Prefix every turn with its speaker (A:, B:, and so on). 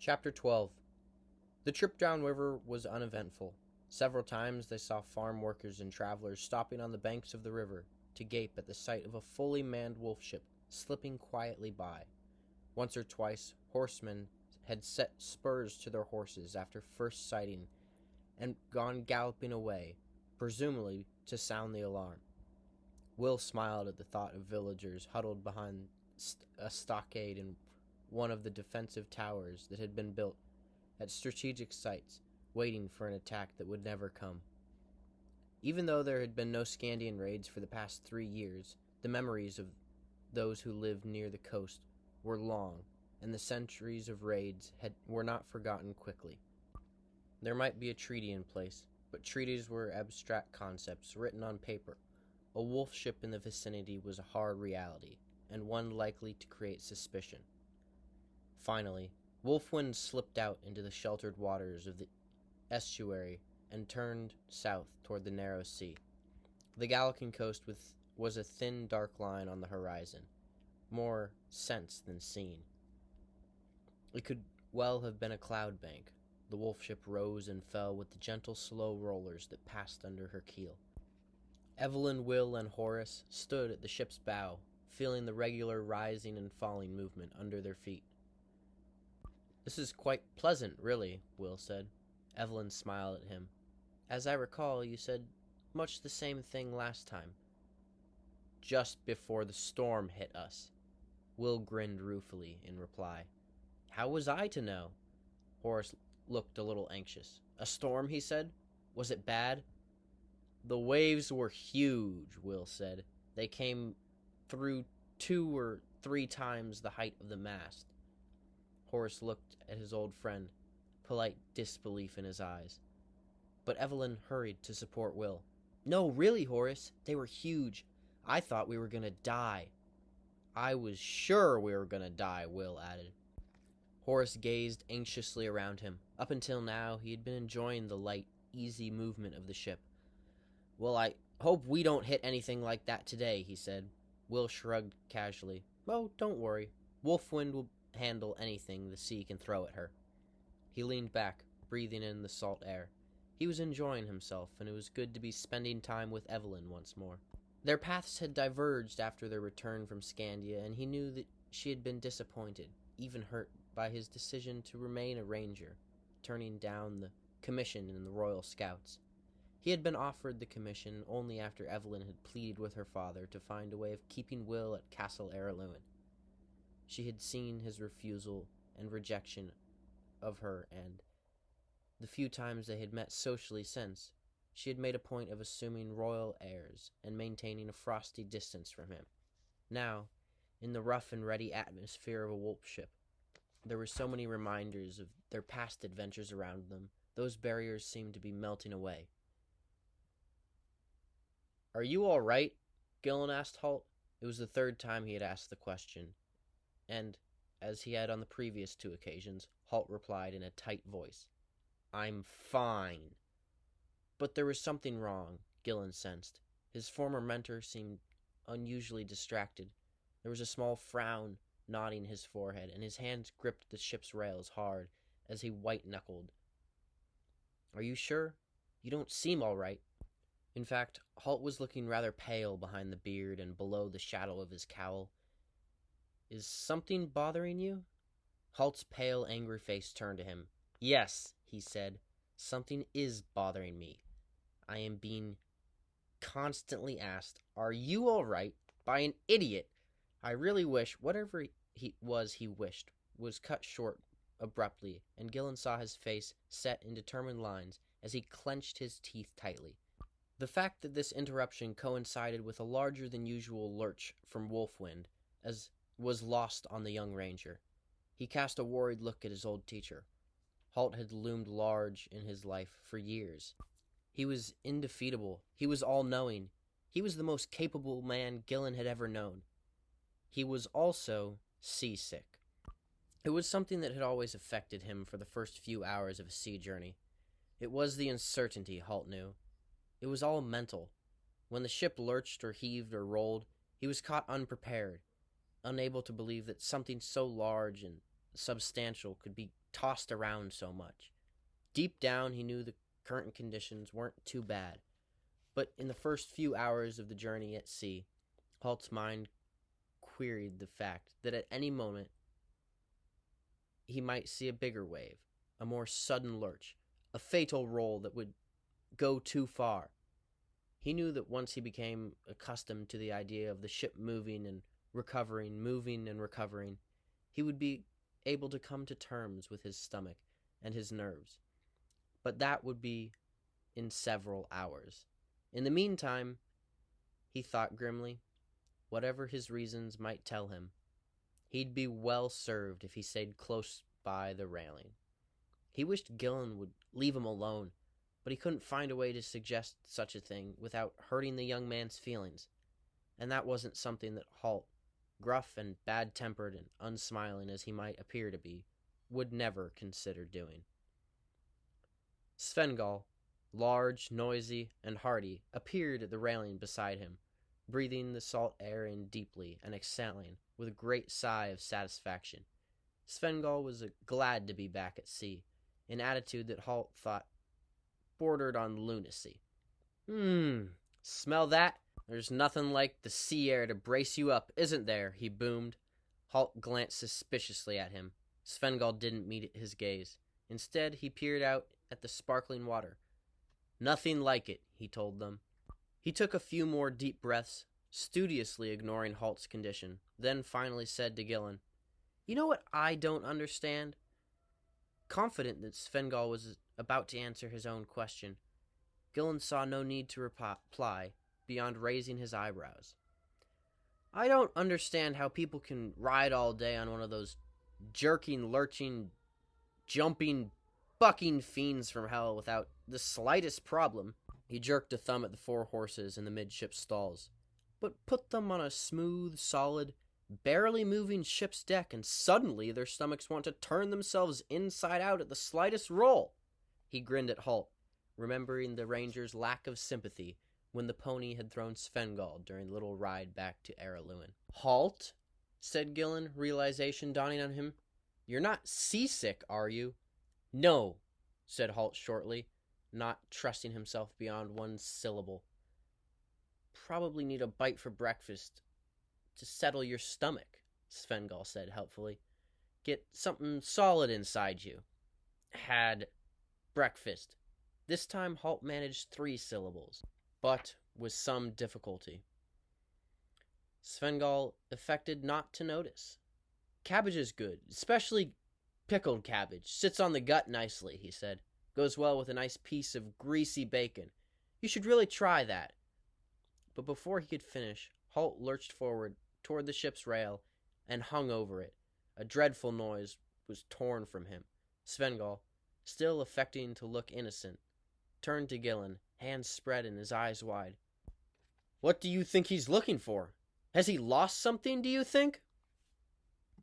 A: Chapter 12. The trip downriver was uneventful. Several times they saw farm workers and travelers stopping on the banks of the river to gape at the sight of a fully manned wolf ship slipping quietly by. Once or twice, horsemen had set spurs to their horses after first sighting and gone galloping away, presumably to sound the alarm. Will smiled at the thought of villagers huddled behind a stockade in one of the defensive towers that had been built at strategic sites, waiting for an attack that would never come. Even though there had been no Scandian raids for the past 3 years, the memories of those who lived near the coast were long, and the centuries of raids were not forgotten quickly. There might be a treaty in place, but treaties were abstract concepts written on paper. A wolf ship in the vicinity was a hard reality, and one likely to create suspicion. Finally, Wolfwind slipped out into the sheltered waters of the estuary and turned south toward the narrow sea. The Gallican coast was a thin, dark line on the horizon, more sensed than seen. It could well have been a cloud bank. The wolf ship rose and fell with the gentle, slow rollers that passed under her keel. Evelyn, Will, and Horace stood at the ship's bow, feeling the regular rising and falling movement under their feet. "This is quite pleasant, really," Will said. Evelyn smiled at him. "As I recall, you said much the same thing last time." "Just before the storm hit us." Will grinned ruefully in reply. "How was I to know?" Horace looked a little anxious. "A storm," he said. "Was it bad?" "The waves were huge," Will said. "They came through 2 or 3 times the height of the mast." Horace looked at his old friend, polite disbelief in his eyes. But Evelyn hurried to support Will. "No, really, Horace, they were huge. I thought we were going to die." "I was sure we were going to die," Will added. Horace gazed anxiously around him. Up until now, he had been enjoying the light, easy movement of the ship. "Well, I hope we don't hit anything like that today," he said. Will shrugged casually. "Oh, don't worry. Wolfwind will handle anything the sea can throw at her." He leaned back, breathing in the salt air. He was enjoying himself, and it was good to be spending time with Evelyn once more. Their paths had diverged after their return from Scandia, and he knew that she had been disappointed, even hurt, by his decision to remain a ranger, turning down the commission in the Royal Scouts. He had been offered the commission only after Evelyn had pleaded with her father to find a way of keeping Will at Castle Ereluen. She had seen his refusal and rejection of her, and the few times they had met socially since, she had made a point of assuming royal airs and maintaining a frosty distance from him. Now, in the rough and ready atmosphere of a wolf ship, there were so many reminders of their past adventures around them, those barriers seemed to be melting away. "Are you all right?" Gillen asked Halt. It was the 3rd time he had asked the question, and, as he had on the previous 2 occasions, Halt replied in a tight voice, "I'm fine." But there was something wrong, Gillen sensed. His former mentor seemed unusually distracted. There was a small frown knotting his forehead, and his hands gripped the ship's rails hard as he white-knuckled. "Are you sure? You don't seem all right." In fact, Halt was looking rather pale behind the beard and below the shadow of his cowl. "Is something bothering you?" Halt's pale, angry face turned to him. "Yes," he said, "something is bothering me. I am being constantly asked, 'Are you all right?' by an idiot. I really wish whatever he wished was cut short abruptly, and Gillen saw his face set in determined lines as he clenched his teeth tightly. The fact that this interruption coincided with a larger-than-usual lurch from Wolfwind was lost on the young ranger. He cast a worried look at his old teacher. Halt had loomed large in his life for years. He was indefeatable. He was all-knowing. He was the most capable man Gillen had ever known. He was also seasick. It was something that had always affected him for the first few hours of a sea journey. It was the uncertainty, Halt knew. It was all mental. When the ship lurched or heaved or rolled, he was caught unprepared, unable to believe that something so large and substantial could be tossed around so much. Deep down, he knew the current conditions weren't too bad. But in the first few hours of the journey at sea, Halt's mind queried the fact that at any moment he might see a bigger wave, a more sudden lurch, a fatal roll that would go too far. He knew that once he became accustomed to the idea of the ship moving and recovering, he would be able to come to terms with his stomach and his nerves. But that would be in several hours. In the meantime, he thought grimly, whatever his reasons might tell him, he'd be well served if he stayed close by the railing. He wished Gillen would leave him alone, but he couldn't find a way to suggest such a thing without hurting the young man's feelings, and that wasn't something that Halt, gruff and bad-tempered and unsmiling as he might appear to be, would never consider doing. Svengal, large, noisy, and hearty, appeared at the railing beside him, breathing the salt air in deeply and exhaling with a great sigh of satisfaction. Svengal was glad to be back at sea, an attitude that Halt thought bordered on lunacy. Smell that? There's nothing like the sea air to brace you up, isn't there? He boomed. Halt glanced suspiciously at him. Svengal didn't meet his gaze. Instead, he peered out at the sparkling water. Nothing like it, he told them. He took a few more deep breaths, studiously ignoring Halt's condition, then finally said to Gillen, "You know what I don't understand?" Confident that Svengal was about to answer his own question, Gillen saw no need to reply beyond raising his eyebrows. "I don't understand how people can ride all day on one of those jerking, lurching, jumping, bucking fiends from hell without the slightest problem." He jerked a thumb at the 4 horses in the midship stalls. "But put them on a smooth, solid, barely moving ship's deck, and suddenly their stomachs want to turn themselves inside out at the slightest roll." He grinned at Halt, remembering the ranger's lack of sympathy when the pony had thrown Svengal during the little ride back to Araluen. "Halt," said Gillen, realization dawning on him. "You're not seasick, are you?" "No," said Halt shortly, not trusting himself beyond one syllable. "Probably need a bite for breakfast to settle your stomach," Svengal said helpfully. "Get something solid inside you." "Had breakfast." This time Halt managed 3 syllables, but with some difficulty. Svengal affected not to notice. "Cabbage is good, especially pickled cabbage. Sits on the gut nicely," he said. "Goes well with a nice piece of greasy bacon. You should really try that." But before he could finish, Halt lurched forward toward the ship's rail and hung over it. A dreadful noise was torn from him. Svengal, still affecting to look innocent, turned to Gillen, hands spread and his eyes wide. "What do you think he's looking for? Has he lost something, do you think?"